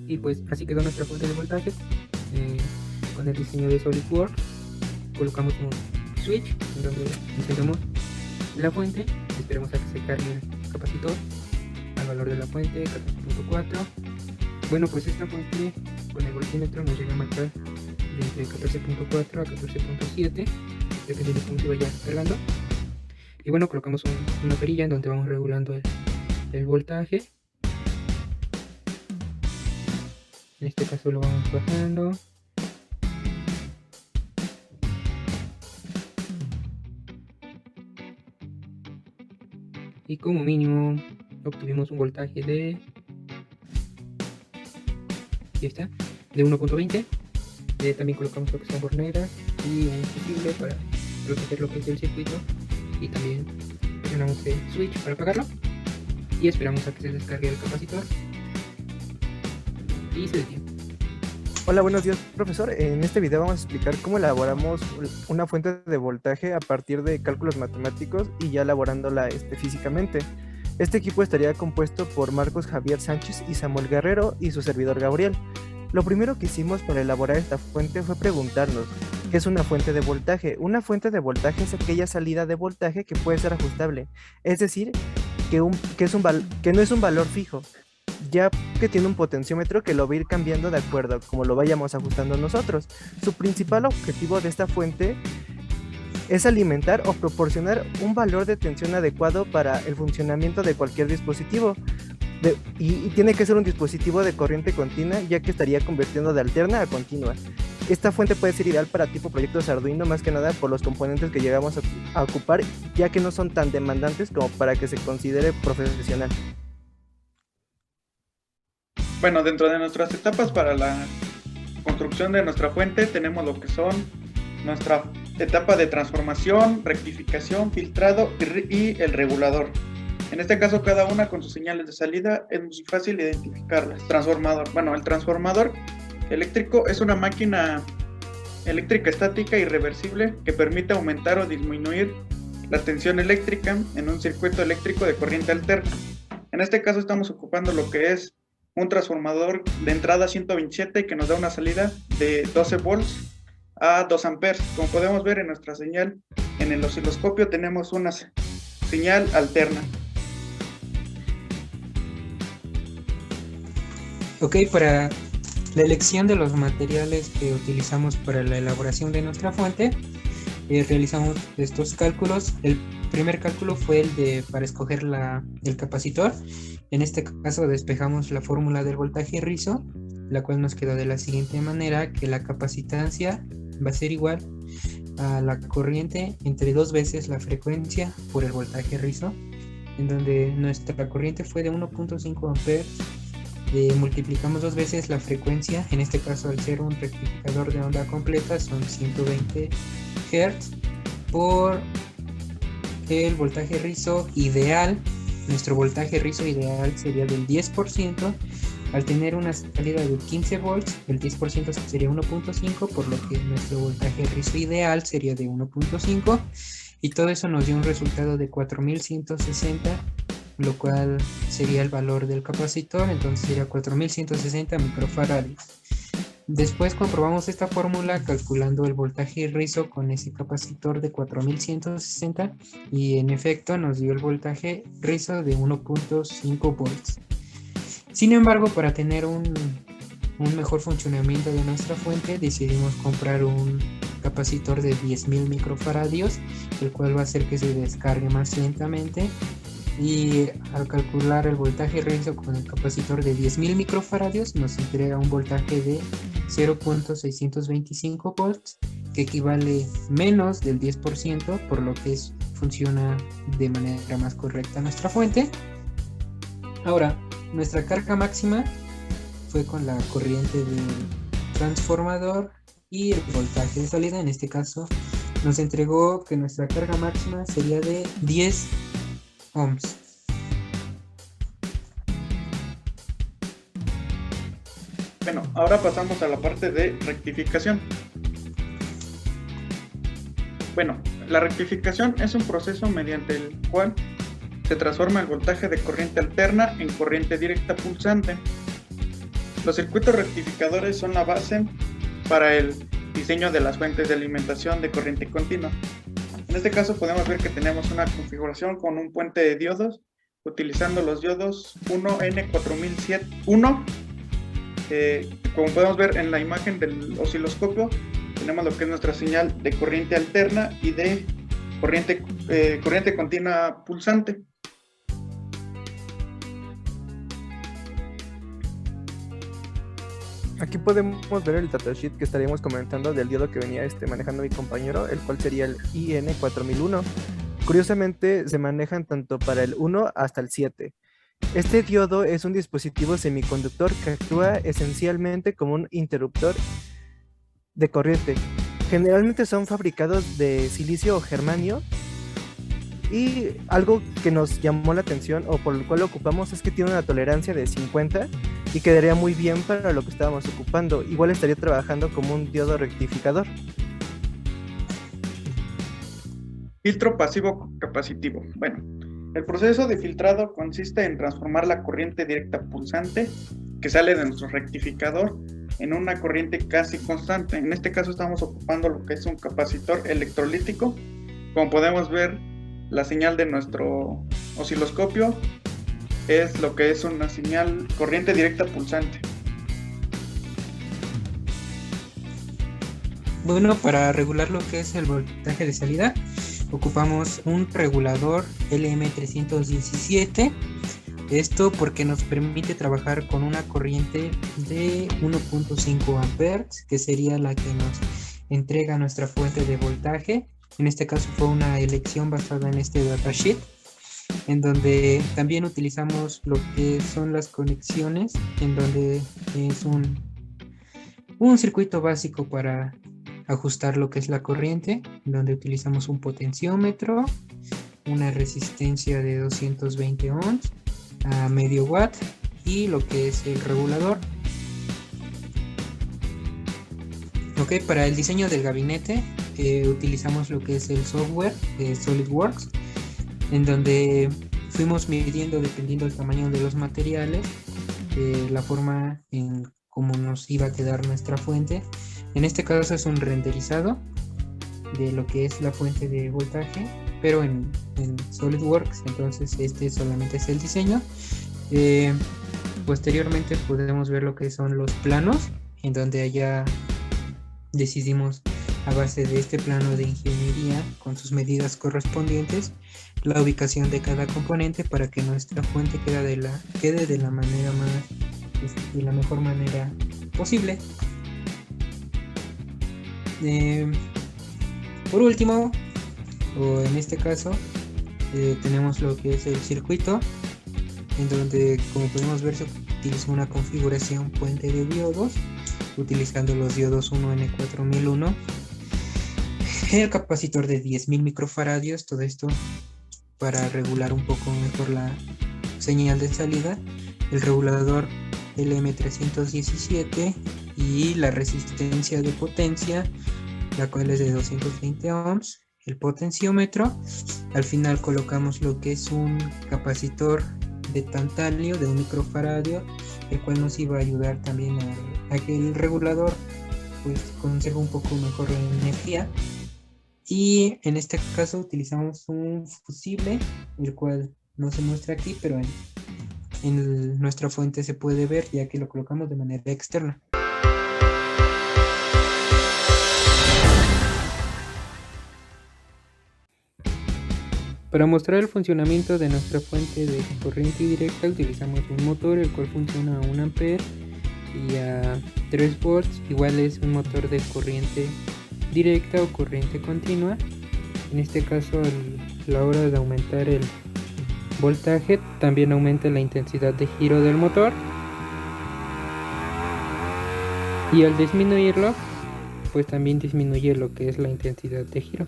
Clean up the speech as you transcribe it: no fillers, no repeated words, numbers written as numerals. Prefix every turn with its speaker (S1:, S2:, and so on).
S1: Y pues así quedó nuestra fuente de voltaje. Con el diseño de SolidWorks colocamos un switch en donde encendemos la fuente, esperemos a que se cargue el capacitor al valor de la fuente 14.4. Bueno, pues esta fuente con el voltímetro nos llega a marcar de entre 14.4 a 14.7, depende de cómo se vaya cargando. Y bueno, colocamos una perilla en donde vamos regulando el voltaje. En este caso lo vamos bajando. Y como mínimo obtuvimos un voltaje de, aquí está, de 1.20. También colocamos lo que son borneras y un fusible para proteger lo que es el circuito. Y también presionamos el switch para apagarlo. Y esperamos a que se descargue el capacitor. Y se detiene.
S2: Hola, buenos días, profesor. En este video vamos a explicar cómo elaboramos una fuente de voltaje a partir de cálculos matemáticos y ya elaborándola físicamente. Este equipo estaría compuesto por Marcos Javier Sánchez y Samuel Guerrero y su servidor Gabriel. Lo primero que hicimos para elaborar esta fuente fue preguntarnos, ¿qué es una fuente de voltaje? Una fuente de voltaje es aquella salida de voltaje que puede ser ajustable, es decir, que no es un valor fijo, ya que tiene un potenciómetro que lo va a ir cambiando de acuerdo como lo vayamos ajustando nosotros. Su principal objetivo de esta fuente es alimentar o proporcionar un valor de tensión adecuado para el funcionamiento de cualquier dispositivo. Y tiene que ser un dispositivo de corriente continua, ya que estaría convirtiendo de alterna a continua. Esta fuente puede ser ideal para tipo proyectos Arduino, más que nada por los componentes que llegamos a ocupar, ya que no son tan demandantes como para que se considere profesional.
S3: Bueno, dentro de nuestras etapas para la construcción de nuestra fuente tenemos lo que son nuestra etapa de transformación, rectificación, filtrado y el regulador. En este caso, cada una con sus señales de salida es muy fácil identificarlas. Transformador. Bueno, el transformador eléctrico es una máquina eléctrica estática y reversible que permite aumentar o disminuir la tensión eléctrica en un circuito eléctrico de corriente alterna. En este caso estamos ocupando lo que es un transformador de entrada 127 y que nos da una salida de 12 volts a 2 amperes. Como podemos ver en nuestra señal en el osciloscopio tenemos una señal alterna.
S1: Ok, para la elección de los materiales que utilizamos para la elaboración de nuestra fuente, realizamos estos cálculos. El primer cálculo fue para escoger el capacitor. En este caso despejamos la fórmula del voltaje rizo, la cual nos quedó de la siguiente manera, que la capacitancia va a ser igual a la corriente entre 2 veces la frecuencia por el voltaje rizo, en donde nuestra corriente fue de 1.5 amperes. Multiplicamos 2 veces la frecuencia, en este caso al ser un rectificador de onda completa son 120 Hz por el voltaje rizo ideal. Nuestro voltaje rizo ideal sería del 10%. Al tener una salida de 15 volts, el 10% sería 1.5, por lo que nuestro voltaje rizo ideal sería de 1.5, y todo eso nos dio un resultado de 4160, lo cual sería el valor del capacitor, entonces sería 4160 microfaradios. Después comprobamos esta fórmula calculando el voltaje rizo con ese capacitor de 4160 y en efecto nos dio el voltaje rizo de 1.5 volts. Sin embargo, para tener un mejor funcionamiento de nuestra fuente, decidimos comprar un capacitor de 10.000 microfaradios, el cual va a hacer que se descargue más lentamente. Y al calcular el voltaje rizo con el capacitor de 10.000 microfaradios nos entrega un voltaje de 0.625 volts, que equivale menos del 10%, por lo que funciona de manera más correcta nuestra fuente. Ahora, nuestra carga máxima fue con la corriente del transformador y el voltaje de salida. En este caso nos entregó que nuestra carga máxima sería de 10 ohms.
S3: Bueno, ahora pasamos a la parte de rectificación. Bueno, la rectificación es un proceso mediante el cual se transforma el voltaje de corriente alterna en corriente directa pulsante. Los circuitos rectificadores son la base para el diseño de las fuentes de alimentación de corriente continua. En este caso podemos ver que tenemos una configuración con un puente de diodos, utilizando los diodos 1N4001. Como podemos ver en la imagen del osciloscopio, tenemos lo que es nuestra señal de corriente alterna y de corriente continua pulsante.
S2: Aquí podemos ver el datasheet que estaríamos comentando del diodo que venía manejando mi compañero, el cual sería el IN4001. Curiosamente, se manejan tanto para el 1 hasta el 7. Este diodo es un dispositivo semiconductor que actúa esencialmente como un interruptor de corriente. Generalmente son fabricados de silicio o germanio. Y algo que nos llamó la atención o por el cual lo ocupamos es que tiene una tolerancia de 50 y quedaría muy bien para lo que estábamos ocupando. Igual estaría trabajando como un diodo rectificador.
S3: Filtro pasivo capacitivo. Bueno, el proceso de filtrado consiste en transformar la corriente directa pulsante que sale de nuestro rectificador en una corriente casi constante. En este caso estamos ocupando lo que es un capacitor electrolítico. Como podemos ver, la señal de nuestro osciloscopio es lo que es una señal corriente directa pulsante.
S1: Bueno, para regular lo que es el voltaje de salida, ocupamos un regulador LM317. Esto porque nos permite trabajar con una corriente de 1.5 amperes, que sería la que nos entrega nuestra fuente de voltaje. En este caso fue una elección basada en este datasheet, en donde también utilizamos lo que son las conexiones, en donde es un circuito básico para ajustar lo que es la corriente, en donde utilizamos un potenciómetro, una resistencia de 220 ohms a medio watt y lo que es el regulador. Ok, para el diseño del gabinete utilizamos lo que es el software de SolidWorks, en donde fuimos midiendo, dependiendo del tamaño de los materiales, la forma en cómo nos iba a quedar nuestra fuente. En este caso es un renderizado de lo que es la fuente de voltaje, pero en SolidWorks. Entonces este solamente es el diseño. Posteriormente podemos ver lo que son los planos, en donde allá decidimos, a base de este plano de ingeniería con sus medidas correspondientes, la ubicación de cada componente para que nuestra fuente quede de la manera más, de la mejor manera posible. Por último, o en este caso, tenemos lo que es el circuito, en donde, como podemos ver, se utiliza una configuración puente de diodos, utilizando los diodos 1N4001, el capacitor de 10.000 microfaradios, todo esto para regular un poco mejor la señal de salida, el regulador LM317 y la resistencia de potencia, la cual es de 220 ohms, el potenciómetro. Al final colocamos lo que es un capacitor de tantalio de 1 microfaradio, el cual nos iba a ayudar también a que el regulador pues conserve un poco mejor la energía. Y en este caso utilizamos un fusible, el cual no se muestra aquí, pero en nuestra fuente se puede ver, ya que lo colocamos de manera externa. Para mostrar el funcionamiento de nuestra fuente de corriente directa utilizamos un motor, el cual funciona a 1 ampere y a 3 volts. Igual es un motor de corriente directa o corriente continua. En este caso, a la hora de aumentar el voltaje, también aumenta la intensidad de giro del motor, y al disminuirlo, pues también disminuye lo que es la intensidad de giro.